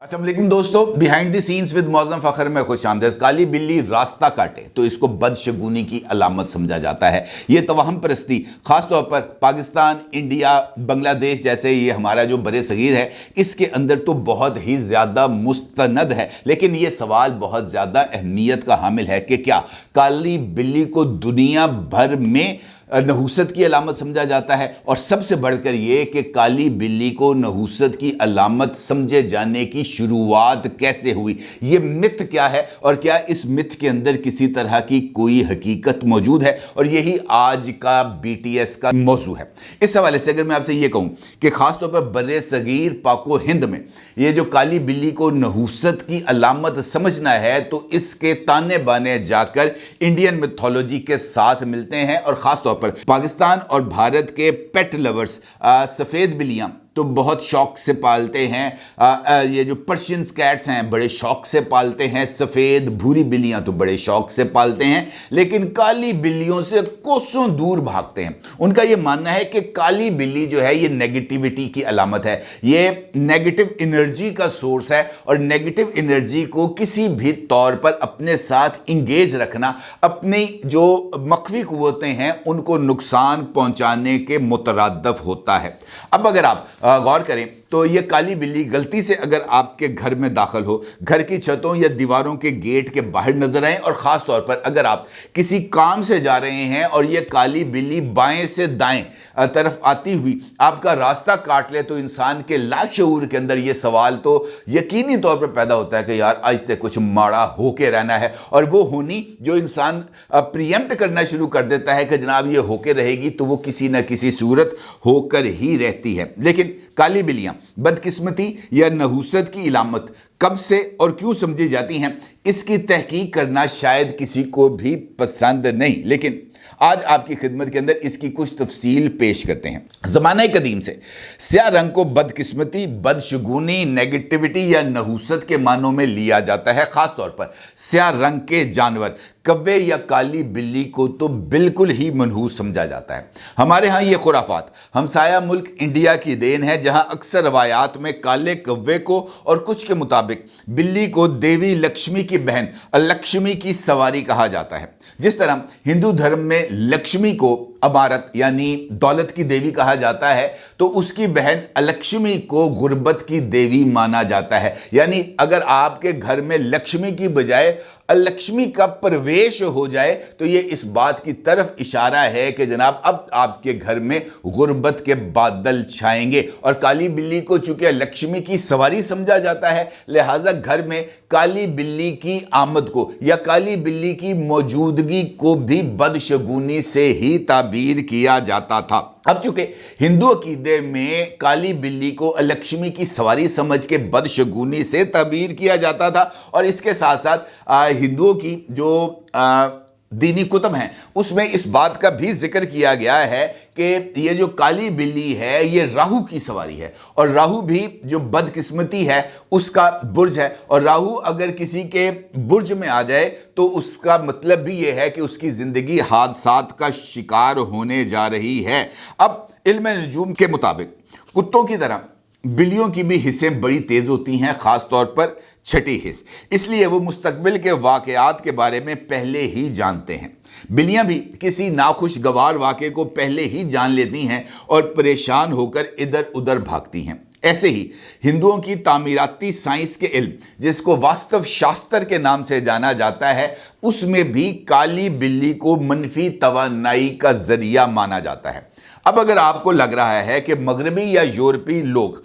अस्सलाम वालेकुम दोस्तों, behind the scenes with Mauzam Fakhar में खुश आमदीद। काली बिल्ली रास्ता काटे तो इसको बदशगुनी की अलामत समझा जाता है। ये तवहम परस्ती ख़ासतौर पर पाकिस्तान, इंडिया, बांग्लादेश जैसे ये हमारा जो बरे सगीर है इसके अंदर तो बहुत ही ज़्यादा मुस्तनद है। लेकिन ये सवाल बहुत ज़्यादा अहमियत का हामिल है कि क्या काली बिल्ली को दुनिया भर में नहूसत की अलामत समझा जाता है, और सबसे बढ़कर यह कि काली बिल्ली को नहूसत की अलामत समझे जाने की शुरुआत कैसे हुई, यह मिथ क्या है और क्या इस मिथ के अंदर किसी तरह की कोई हकीकत मौजूद है, और यही आज का BTS का मौजू है। इस हवाले से अगर मैं आपसे यह कहूं कि खासतौर पर बर्रे सगीर पाको हिंद में यह जो काली बिल्ली को नहूसत की अलामत समझना है तो इसके ताने बाने जाकर इंडियन मिथोलॉजी के साथ मिलते हैं। और खासतौर पर पाकिस्तान और भारत के पेट लवर्स सफ़ेद बिल्लियां तो बहुत शौक से पालते हैं। ये जो पर्शियन कैट्स हैं बड़े शौक से पालते हैं, सफ़ेद भूरी बिल्लियां तो बड़े शौक से पालते हैं, लेकिन काली बिल्लियों से कोसों दूर भागते हैं। उनका ये मानना है कि काली बिल्ली जो है ये नेगेटिविटी की अलामत है, ये नेगेटिव एनर्जी का सोर्स है, और नेगेटिव एनर्जी को किसी भी तौर पर अपने साथ इंगेज रखना अपनी जो मख्फी कुव्वतें हैं उनको नुकसान पहुंचाने के मुतरादफ होता है। अब अगर आप गौर करें तो ये काली बिल्ली गलती से अगर आपके घर में दाखिल हो, घर की छतों या दीवारों के गेट के बाहर नजर आए, और ख़ास तौर पर अगर आप किसी काम से जा रहे हैं और ये काली बिल्ली बाएं से दाएं तरफ आती हुई आपका रास्ता काट ले, तो इंसान के लाशऊर के अंदर ये सवाल तो यकीनी तौर पर पैदा होता है कि यार आज तक कुछ माड़ा होके रहना है, और वो होनी जो इंसान प्रियम्प्ट करना शुरू कर देता है कि जनाब ये होके रहेगी तो वो किसी न किसी सूरत होकर ही रहती है। लेकिन काली बिल्लियां बदकिस्मती या नहूसत की इलामत कब से और क्यों समझी जाती हैं, इसकी तहकीक करना शायद किसी को भी पसंद नहीं, लेकिन आज आपकी खिदमत के अंदर इसकी कुछ तफसील पेश करते हैं। ज़माने कदीम से स्याह रंग को बदकिस्मती, बदशगुनी, नेगेटिविटी या नहूसत के मानों में लिया जाता है। ख़ास तौर पर स्याह रंग के जानवर कव्वे या काली बिल्ली को तो बिल्कुल ही मनहूस समझा जाता है। हमारे यहाँ ये खुराफात हमसाया मुल्क इंडिया की देन है, जहाँ अक्सर रवायात में काले कव्वे को और कुछ के मुताबिक बिल्ली को देवी लक्ष्मी की बहन अलक्ष्मी की सवारी कहा जाता है। जिस तरह हिंदू धर्म में लक्ष्मी को अमारत यानी दौलत की देवी कहा जाता है, तो उसकी बहन अलक्ष्मी को गुर्बत की देवी माना जाता है। यानी अगर आपके घर में लक्ष्मी की बजाय अलक्ष्मी का प्रवेश हो जाए तो ये इस बात की तरफ इशारा है कि जनाब अब आपके घर में गुर्बत के बादल छाएंगे। और काली बिल्ली को चूंकि लक्ष्मी की सवारी समझा जाता है, लिहाजा घर में काली बिल्ली की आमद को या काली बिल्ली की मौजूदगी को भी बदशगुनी से ही ताबीर किया जाता था। अब चूंकि हिंदू अकीदे में काली बिल्ली को अलक्ष्मी की सवारी समझ के बदशगुनी से ताबीर किया जाता था, और इसके साथ साथ हिंदुओं की जो दीनी कुतब हैं उसमें इस बात का भी जिक्र किया गया है कि ये जो काली बिल्ली है ये राहु की सवारी है, और राहु भी जो बदकिस्मती है उसका बुर्ज है, और राहु अगर किसी के बुर्ज में आ जाए तो उसका मतलब भी ये है कि उसकी ज़िंदगी हादसात का शिकार होने जा रही है। अब इल्म नजूम के मुताबिक कुत्तों की तरह बिल्लियों की भी हिस्सें बड़ी तेज़ होती हैं, ख़ास तौर पर छठी हिस्स, इसलिए वो मुस्तकबिल के वाक़यात के बारे में पहले ही जानते हैं। बिल्लियां भी किसी नाखुशगवार वाक़े को पहले ही जान लेती हैं और परेशान होकर इधर उधर भागती हैं। ऐसे ही हिंदुओं की तामीराती साइंस के इल्म, जिसको वास्तव शास्त्र के नाम से जाना जाता है, उसमें भी काली बिल्ली को मनफी तवानाई का ज़रिया माना जाता है। अब अगर आपको लग रहा है कि मगरबी या यूरोपीय लोग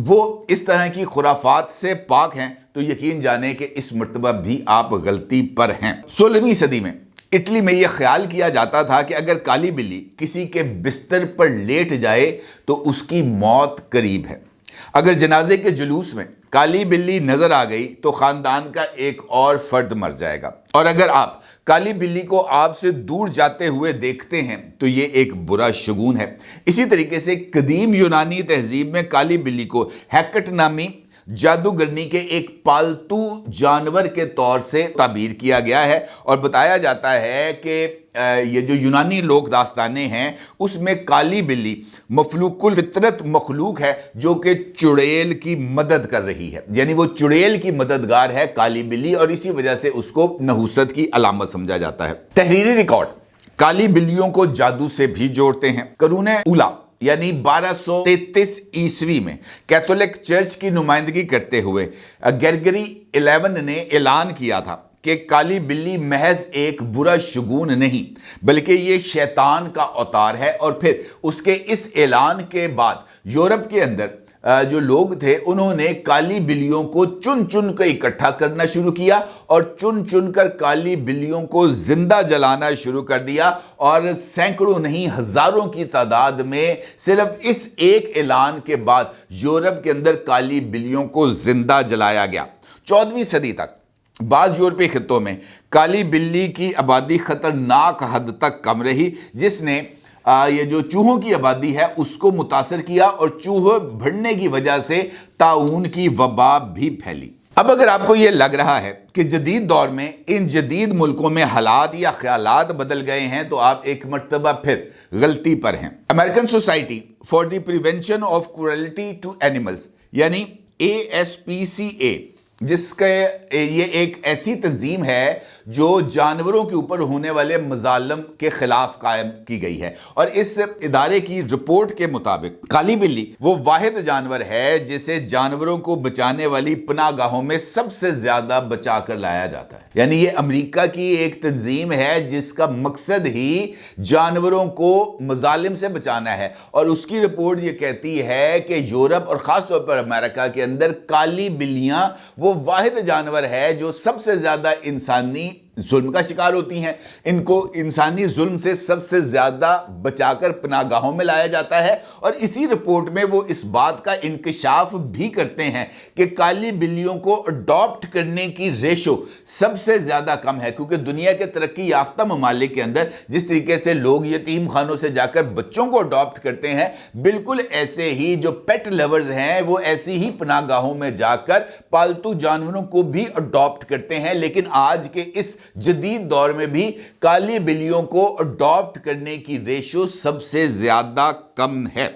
वो इस तरह की खुराफात से पाक हैं, तो यकीन जाने कि इस मर्तबा भी आप गलती पर हैं। 16वीं सदी में इटली में यह ख्याल किया जाता था कि अगर काली बिल्ली किसी के बिस्तर पर लेट जाए तो उसकी मौत करीब है। अगर जनाजे के जुलूस में काली बिल्ली नजर आ गई तो खानदान का एक और फर्द मर जाएगा, और अगर आप काली बिल्ली को आपसे दूर जाते हुए देखते हैं तो ये एक बुरा शगुन है। इसी तरीके से कदीम यूनानी तहजीब में काली बिल्ली को हैकट नामी जादूगरनी के एक पालतू जानवर के तौर से ताबीर किया गया है और बताया जाता है कि ये जो यूनानी लोक दास्तानें हैं उसमें काली बिल्ली मफलूकुल फितरत मखलूक है जो कि चुड़ैल की मदद कर रही है, यानी वो चुड़ैल की मददगार है काली बिल्ली, और इसी वजह से उसको नहुसत की अलामत समझा जाता है। तहरीरी रिकॉर्ड काली बिल्लियों को जादू से भी जोड़ते हैं। करूने उला यानी 1233 ईस्वी में कैथोलिक चर्च की नुमाइंदगी करते हुए ग्रेगरी 11 ने ऐलान किया था कि काली बिल्ली महज एक बुरा शगुन नहीं बल्कि ये शैतान का अवतार है। और फिर उसके इस ऐलान के बाद यूरोप के अंदर जो लोग थे उन्होंने काली बिल्लियों को चुन चुन कर इकट्ठा करना शुरू किया और चुन चुन कर काली बिल्लियों को जिंदा जलाना शुरू कर दिया, और सैकड़ों नहीं हजारों की तादाद में सिर्फ इस एक ऐलान के बाद यूरोप के अंदर काली बिल्लियों को जिंदा जलाया गया। 14वीं सदी तक बाज़ यूरोपीय खित्तों में काली बिल्ली की आबादी खतरनाक हद तक कम रही, जिसने ये जो चूहों की आबादी है उसको मुतासर किया और चूहे बढ़ने की वजह से ताउन की वबा भी फैली। अब अगर आपको ये लग रहा है कि जदीद दौर में इन जदीद मुल्कों में हालात या ख्यालात बदल गए हैं तो आप एक मर्तबा फिर गलती पर हैं। American Society for the Prevention of Cruelty to Animals यानी ASPCA, जिसके ये एक ऐसी तंजीम है जो जानवरों के ऊपर होने वाले मजालम के खिलाफ कायम की गई है, और इस इदारे की रिपोर्ट के मुताबिक काली बिल्ली वो वाहिद जानवर है जिसे जानवरों को बचाने वाली पनाहगाहों में सबसे ज्यादा बचा कर लाया जाता है। यानी ये अमेरिका की एक तंजीम है जिसका मकसद ही जानवरों को मजालिम से बचाना है, और उसकी रिपोर्ट ये कहती है कि यूरोप और खास तौर पर अमेरिका के अंदर काली बिल्लियां वो वाहिद जानवर है जो सबसे ज्यादा इंसानी जुल्म का शिकार होती हैं। इनको इंसानी जुल्म से सबसे ज्यादा बचाकर पनाहगाहों में लाया जाता है, और इसी रिपोर्ट में वो इस बात का इंकशाफ भी करते हैं कि काली बिल्लियों को अडॉप्ट करने की रेशो सबसे ज्यादा कम है, क्योंकि दुनिया के तरक्की याफ्ता ममालिक के अंदर जिस तरीके से लोग यतीम खानों से जाकर बच्चों को अडॉप्ट करते हैं, बिल्कुल ऐसे ही जो पेट लवर्स हैं वो ऐसी ही पनाहगाहों में जाकर पालतू जानवरों को भी अडॉप्ट करते हैं। लेकिन आज के इस जदीद दौर में भी काली बिल्लियों को अडॉप्ट करने की रेशो सबसे ज्यादा कम है।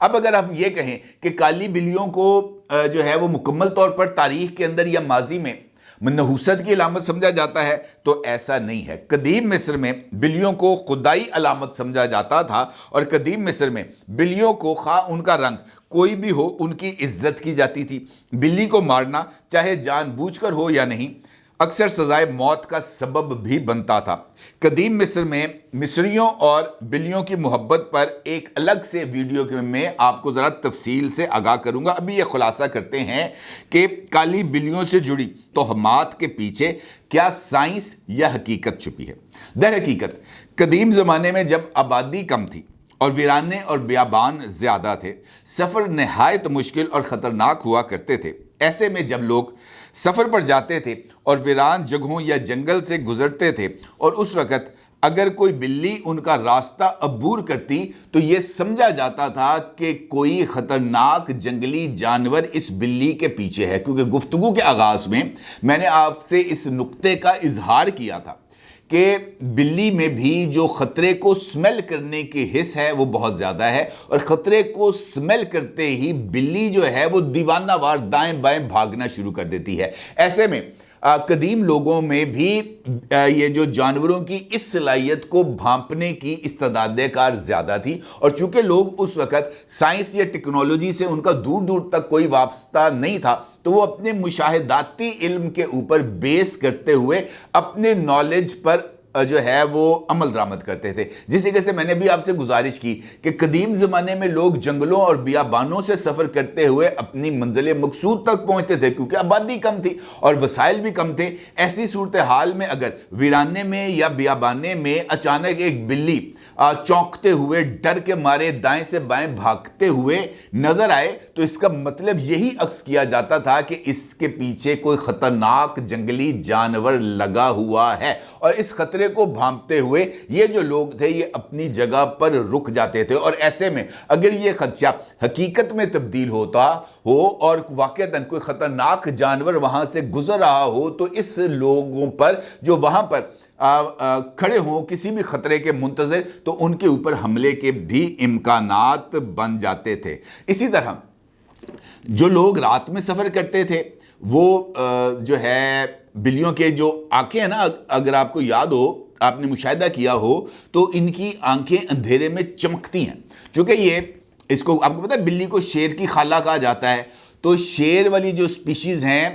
अब अगर हम ये कहें कि काली बिल्लियों को जो है वो मुकम्मल तौर पर तारीख के अंदर या माजी में नहुसत की अलामत समझा जाता है तो ऐसा नहीं है। कदीम मिस्र में बिल्लियों को खुदाई अलामत समझा जाता था, और कदीम मिस्र में बिल्लियों को खा उनका रंग कोई भी हो उनकी इज्जत की जाती थी। बिल्ली को मारना चाहे जानबूझकर हो या नहीं अक्सर सजाए मौत का सबब भी बनता था। कदीम मिस्र में मिस्रियों और बिल्लियों की मोहब्बत पर एक अलग से वीडियो के में आपको ज़रा तफसील से आगाह करूंगा। अभी ये खुलासा करते हैं कि काली बिल्लियों से जुड़ी तोहमात के पीछे क्या साइंस या हकीकत छुपी है। दर हकीकत कदीम ज़माने में जब आबादी कम थी और वीराने और बियाबान ज़्यादा थे, सफ़र नहायत मुश्किल और ख़तरनाक हुआ करते थे। ऐसे में जब लोग सफ़र पर जाते थे और वीरान जगहों या जंगल से गुजरते थे और उस वक़्त अगर कोई बिल्ली उनका रास्ता अबूर करती तो ये समझा जाता था कि कोई ख़तरनाक जंगली जानवर इस बिल्ली के पीछे है, क्योंकि गुफ्तगू के आगाज़ में मैंने आपसे इस नुक्ते का इजहार किया था कि बिल्ली में भी जो ख़तरे को स्मेल करने की हिस्स है वो बहुत ज़्यादा है, और ख़तरे को स्मेल करते ही बिल्ली जो है वो दीवानावार दाएं बाएं भागना शुरू कर देती है। ऐसे में कदीम लोगों में भी ये जो जानवरों की इस सलाहियत को भांपने की इस्तेदाद कार ज़्यादा थी, और चूंकि लोग उस वक़्त साइंस या टेक्नोलॉजी से उनका दूर दूर तक कोई वास्ता नहीं था तो वो अपने मुशाहिदाती इल्म के ऊपर बेस करते हुए अपने नॉलेज पर जो है वो अमल दरामद करते थे। जिस तरीके से मैंने भी आपसे गुजारिश की कि कदीम ज़माने में लोग जंगलों और बियाबानों से सफ़र करते हुए अपनी मंजिल मकसूद तक पहुँचते थे, क्योंकि आबादी कम थी और वसाइल भी कम थे। ऐसी सूरत हाल में अगर वीराने में या बियाबाने में अचानक एक बिल्ली चौंकते हुए डर के मारे दाएं से बाएं भागते हुए नजर आए तो इसका मतलब यही अक्स किया जाता था कि इसके पीछे कोई खतरनाक जंगली जानवर लगा हुआ है, और इस खतरे خطرے کو بھانپتے ہوئے یہ جو لوگ تھے یہ اپنی جگہ پر رک جاتے تھے، اور ایسے میں اگر یہ خدشہ حقیقت میں تبدیل ہوتا ہو اور واقعتاً کوئی خطرناک جانور وہاں سے گزر رہا ہو تو اس لوگوں پر جو وہاں پر کھڑے ہوں کسی بھی خطرے کے منتظر، تو ان کے اوپر حملے کے بھی امکانات بن جاتے تھے۔ اسی طرح جو لوگ رات میں سفر کرتے تھے وہ جو ہے بلیوں کے جو آنکھیں ہیں نا، اگر آپ کو یاد ہو، آپ نے مشاہدہ کیا ہو تو ان کی آنکھیں اندھیرے میں چمکتی ہیں، چونکہ یہ اس کو آپ کو پتہ ہے بلی کو شیر کی خالہ کہا جاتا ہے، تو شیر والی جو سپیشیز ہیں،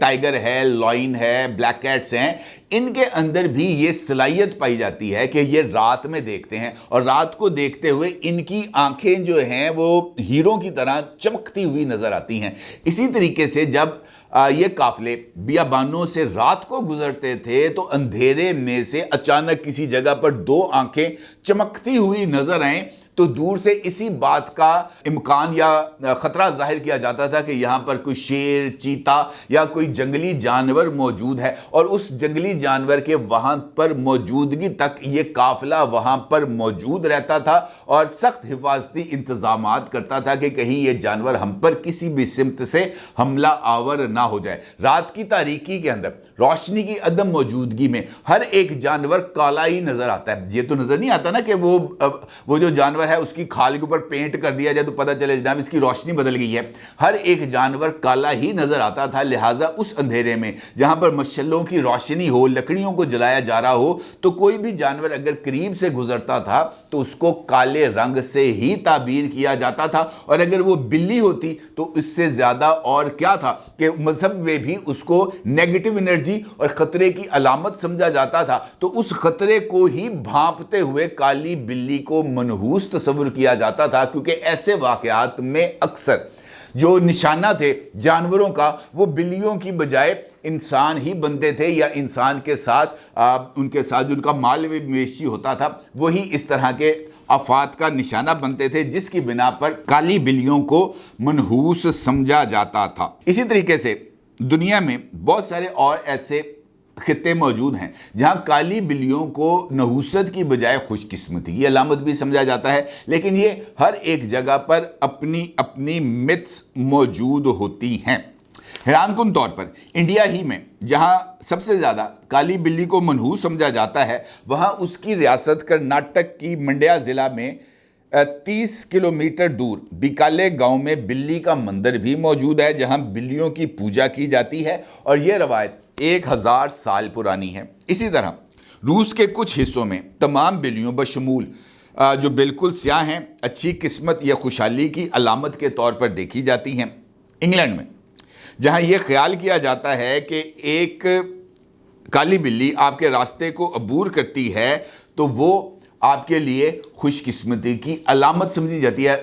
ٹائیگر ہے، لائن ہے، بلیک کیٹس ہیں، ان کے اندر بھی یہ صلاحیت پائی جاتی ہے کہ یہ رات میں دیکھتے ہیں، اور رات کو دیکھتے ہوئے ان کی آنکھیں جو ہیں وہ ہیروں کی طرح چمکتی ہوئی نظر آتی ہیں۔ اسی طریقے سے جب یہ قافلے بیابانوں سے رات کو گزرتے تھے تو اندھیرے میں سے اچانک کسی جگہ پر دو آنکھیں چمکتی ہوئی نظر آئیں تو دور سے اسی بات کا امکان یا خطرہ ظاہر کیا جاتا تھا کہ یہاں پر کوئی شیر، چیتا یا کوئی جنگلی جانور موجود ہے، اور اس جنگلی جانور کے وہاں پر موجودگی تک یہ قافلہ وہاں پر موجود رہتا تھا اور سخت حفاظتی انتظامات کرتا تھا کہ کہیں یہ جانور ہم پر کسی بھی سمت سے حملہ آور نہ ہو جائے۔ رات کی تاریکی کے اندر، روشنی کی عدم موجودگی میں ہر ایک جانور کالا ہی نظر آتا ہے۔ یہ تو نظر نہیں آتا نا کہ وہ جو جانور ہے اس کی کھال کے اوپر پینٹ کر دیا جائے تو پتہ چلے جناب اس کی روشنی بدل گئی ہے۔ ہر ایک جانور کالا ہی نظر آتا تھا، لہٰذا اس اندھیرے میں جہاں پر مشلوں کی روشنی ہو، لکڑیوں کو جلایا جا رہا ہو، تو کوئی بھی جانور اگر قریب سے گزرتا تھا تو اس کو کالے رنگ سے ہی تعبیر کیا جاتا تھا، اور اگر وہ بلی ہوتی تو اس سے زیادہ اور کیا تھا کہ مذہب میں بھی اس کو نیگیٹو انرجی اور خطرے کی علامت سمجھا جاتا تھا، تو اس خطرے کو ہی بھانپتے ہوئے کالی بلی کو منحوس تصور کیا جاتا تھا، کیونکہ ایسے واقعات میں اکثر جو نشانہ تھے جانوروں کا وہ بلیوں کی بجائے انسان ہی بنتے تھے، یا انسان کے ساتھ ان کے ساتھ جو ان کا مال مویشی ہوتا تھا وہی اس طرح کے آفات کا نشانہ بنتے تھے، جس کی بنا پر کالی بلیوں کو منحوس سمجھا جاتا تھا۔ اسی طریقے سے دنیا میں بہت سارے اور ایسے خطے موجود ہیں جہاں کالی بلیوں کو نحوست کی بجائے خوش قسمتی کی علامت بھی سمجھا جاتا ہے، لیکن یہ ہر ایک جگہ پر اپنی اپنی متس موجود ہوتی ہیں۔ حیران کن طور پر انڈیا ہی میں جہاں سب سے زیادہ کالی بلی کو منحوس سمجھا جاتا ہے، وہاں اس کی ریاست کرناٹک کی منڈیا ضلع میں 30 کلومیٹر دور بیکالے گاؤں میں بلی کا مندر بھی موجود ہے، جہاں بلیوں کی پوجا کی جاتی ہے، اور یہ روایت 1000 سال پرانی ہے۔ اسی طرح روس کے کچھ حصوں میں تمام بلیوں بشمول جو بالکل سیاہ ہیں اچھی قسمت یا خوشحالی کی علامت کے طور پر دیکھی جاتی ہیں۔ انگلینڈ میں جہاں یہ خیال کیا جاتا ہے کہ ایک کالی بلی آپ کے راستے کو عبور کرتی ہے تو وہ آپ کے لیے خوش قسمتی کی علامت سمجھی جاتی ہے،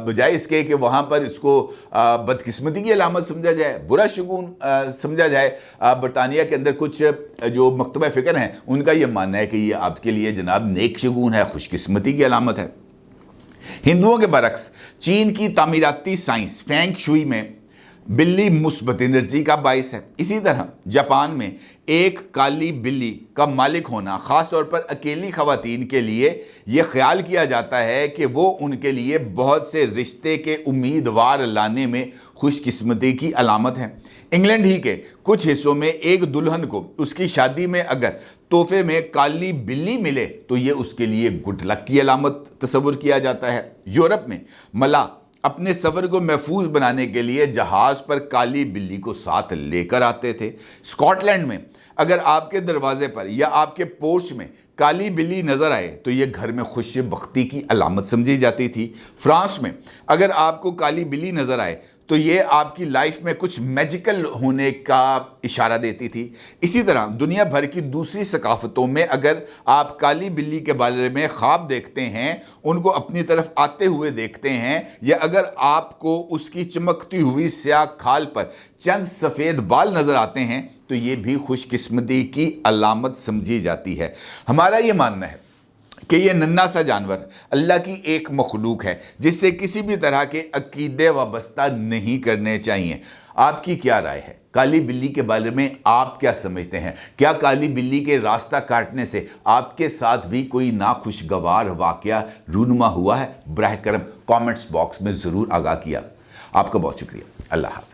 بجائے اس کے کہ وہاں پر اس کو بدقسمتی کی علامت سمجھا جائے، برا شگون سمجھا جائے۔ برطانیہ کے اندر کچھ جو مکتبہ فکر ہیں ان کا یہ ماننا ہے کہ یہ آپ کے لیے جناب نیک شگون ہے، خوش قسمتی کی علامت ہے۔ ہندوؤں کے برعکس چین کی تعمیراتی سائنس فینگ شوئی میں بلی مثبت انرجی کا باعث ہے۔ اسی طرح جاپان میں ایک کالی بلی کا مالک ہونا خاص طور پر اکیلی خواتین کے لیے یہ خیال کیا جاتا ہے کہ وہ ان کے لیے بہت سے رشتے کے امیدوار لانے میں خوش قسمتی کی علامت ہے۔ انگلینڈ ہی کے کچھ حصوں میں ایک دلہن کو اس کی شادی میں اگر تحفے میں کالی بلی ملے تو یہ اس کے لیے گڈ لک کی علامت تصور کیا جاتا ہے۔ یورپ میں ملا اپنے سفر کو محفوظ بنانے کے لیے جہاز پر کالی بلی کو ساتھ لے کر آتے تھے۔ اسکاٹ لینڈ میں اگر آپ کے دروازے پر یا آپ کے پورچ میں کالی بلی نظر آئے تو یہ گھر میں خوش بختی کی علامت سمجھی جاتی تھی۔ فرانس میں اگر آپ کو کالی بلی نظر آئے تو یہ آپ کی لائف میں کچھ میجیکل ہونے کا اشارہ دیتی تھی۔ اسی طرح دنیا بھر کی دوسری ثقافتوں میں اگر آپ کالی بلی کے بارے میں خواب دیکھتے ہیں، ان کو اپنی طرف آتے ہوئے دیکھتے ہیں، یا اگر آپ کو اس کی چمکتی ہوئی سیاہ کھال پر چند سفید بال نظر آتے ہیں تو یہ بھی خوش قسمتی کی علامت سمجھی جاتی ہے۔ ہمارا یہ ماننا ہے کہ یہ ننھا سا جانور اللہ کی ایک مخلوق ہے جس سے کسی بھی طرح کے عقیدے وابستہ نہیں کرنے چاہیے۔ آپ کی کیا رائے ہے؟ کالی بلی کے بارے میں آپ کیا سمجھتے ہیں؟ کیا کالی بلی کے راستہ کاٹنے سے آپ کے ساتھ بھی کوئی ناخوشگوار واقعہ رونما ہوا ہے؟ براہ کرم کامنٹس باکس میں ضرور آگاہ کیا۔ آپ کا بہت شکریہ۔ اللہ حافظ۔